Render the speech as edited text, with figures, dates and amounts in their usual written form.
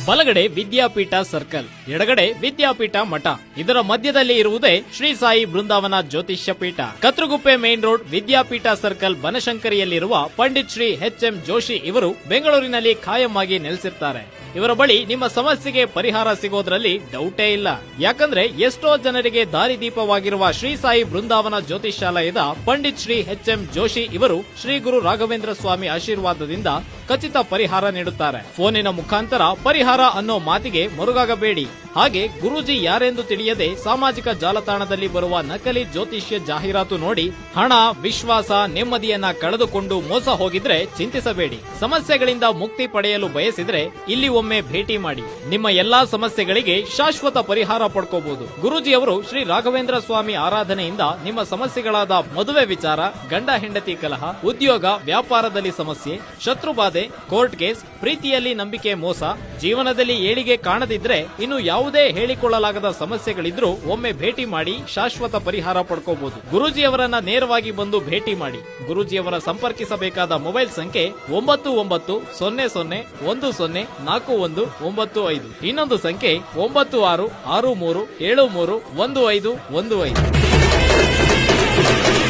ಬಲಗಡೆ ವಿದ್ಯಾಪೀಠ ಸರ್ಕಲ್, ಎಡಗಡೆ ವಿದ್ಯಾಪೀಠ ಮಠ. ಇದರ ಮಧ್ಯದಲ್ಲಿ ಇರುವುದೇ ಶ್ರೀ ಸಾಯಿ ಬೃಂದಾವನ ಜ್ಯೋತಿಷ್ಯ ಪೀಠ. ಕತ್ರಗುಪ್ಪೆ ಮೇನ್ ರೋಡ್, ವಿದ್ಯಾಪೀಠ ಸರ್ಕಲ್, ಬನಶಂಕರಿಯಲ್ಲಿರುವ ಪಂಡಿತ್ ಶ್ರೀ ಎಚ್.ಎಂ. ಜೋಶಿ ಇವರು ಬೆಂಗಳೂರಿನಲ್ಲಿ ಖಾಯಂ ಆಗಿ ನೆಲೆಸಿರ್ತಾರೆ. ಇವರ ಬಳಿ ನಿಮ್ಮ ಸಮಸ್ಯೆಗೆ ಪರಿಹಾರ ಸಿಗೋದ್ರಲ್ಲಿ ಡೌಟೇ ಇಲ್ಲ. ಯಾಕಂದ್ರೆ ಎಷ್ಟೋ ಜನರಿಗೆ ದಾರಿದೀಪವಾಗಿರುವ ಶ್ರೀ ಸಾಯಿ ಬೃಂದಾವನ ಜ್ಯೋತಿಷಾಲಯದ ಪಂಡಿತ್ ಶ್ರೀ ಎಚ್.ಎಂ. ಜೋಶಿ ಇವರು ಶ್ರೀ ಗುರು ರಾಘವೇಂದ್ರ ಸ್ವಾಮಿ ಆಶೀರ್ವಾದದಿಂದ ಖಚಿತ ಪರಿಹಾರ ನೀಡುತ್ತಾರೆ. ಫೋನಿನ ಮುಖಾಂತರ ಪರಿಹಾರ ಅನ್ನೋ ಮಾತಿಗೆ ಮರುಗಾಗಬೇಡಿ. ಹಾಗೆ ಗುರೂಜಿ ಯಾರೆಂದು ತಿಳಿಯದೆ ಸಾಮಾಜಿಕ ಜಾಲತಾಣದಲ್ಲಿ ಬರುವ ನಕಲಿ ಜ್ಯೋತಿಷ್ಯ ಜಾಹೀರಾತು ನೋಡಿ ಹಣ, ವಿಶ್ವಾಸ, ನೆಮ್ಮದಿಯನ್ನ ಕಳೆದುಕೊಂಡು ಮೋಸ ಹೋಗಿದ್ರೆ ಚಿಂತಿಸಬೇಡಿ. ಸಮಸ್ಯೆಗಳಿಂದ ಮುಕ್ತಿ ಪಡೆಯಲು ಬಯಸಿದ್ರೆ ಇಲ್ಲಿ ಒಮ್ಮೆ ಭೇಟಿ ಮಾಡಿ. ನಿಮ್ಮ ಎಲ್ಲಾ ಸಮಸ್ಯೆಗಳಿಗೆ ಶಾಶ್ವತ ಪರಿಹಾರ ಪಡ್ಕೋಬಹುದು. ಗುರೂಜಿಯವರು ಶ್ರೀ ರಾಘವೇಂದ್ರ ಸ್ವಾಮಿ ಆರಾಧನೆಯಿಂದ ನಿಮ್ಮ ಸಮಸ್ಯೆಗಳಾದ ಮದುವೆ ವಿಚಾರ, ಗಂಡ ಹೆಂಡತಿ ಕಲಹ, ಉದ್ಯೋಗ ವ್ಯಾಪಾರದಲ್ಲಿ ಸಮಸ್ಯೆ, ಶತ್ರುಬಾಧೆ, ಕೋರ್ಟ್ ಕೇಸ್, ಪ್ರೀತಿಯಲ್ಲಿ ನಂಬಿಕೆ ಮೋಸ, ಜೀವನದಲ್ಲಿ ಏಳಿಗೆ ಕಾಣದಿದ್ರೆ ಇನ್ನು ಯಾವುದೇ ಹೇಳಿಕೊಳ್ಳಲಾಗದ ಸಮಸ್ಯೆಗಳಿದ್ರೂ ಒಮ್ಮೆ ಭೇಟಿ ಮಾಡಿ ಶಾಶ್ವತ ಪರಿಹಾರ ಪಡ್ಕೋಬಹುದು. ಗುರೂಜಿಯವರನ್ನ ನೇರವಾಗಿ ಬಂದು ಭೇಟಿ ಮಾಡಿ. ಗುರೂಜಿಯವರ ಸಂಪರ್ಕಿಸಬೇಕಾದ ಮೊಬೈಲ್ ಸಂಖ್ಯೆ 9910104195. ಇನ್ನೊಂದು ಸಂಖ್ಯೆ 9663731515.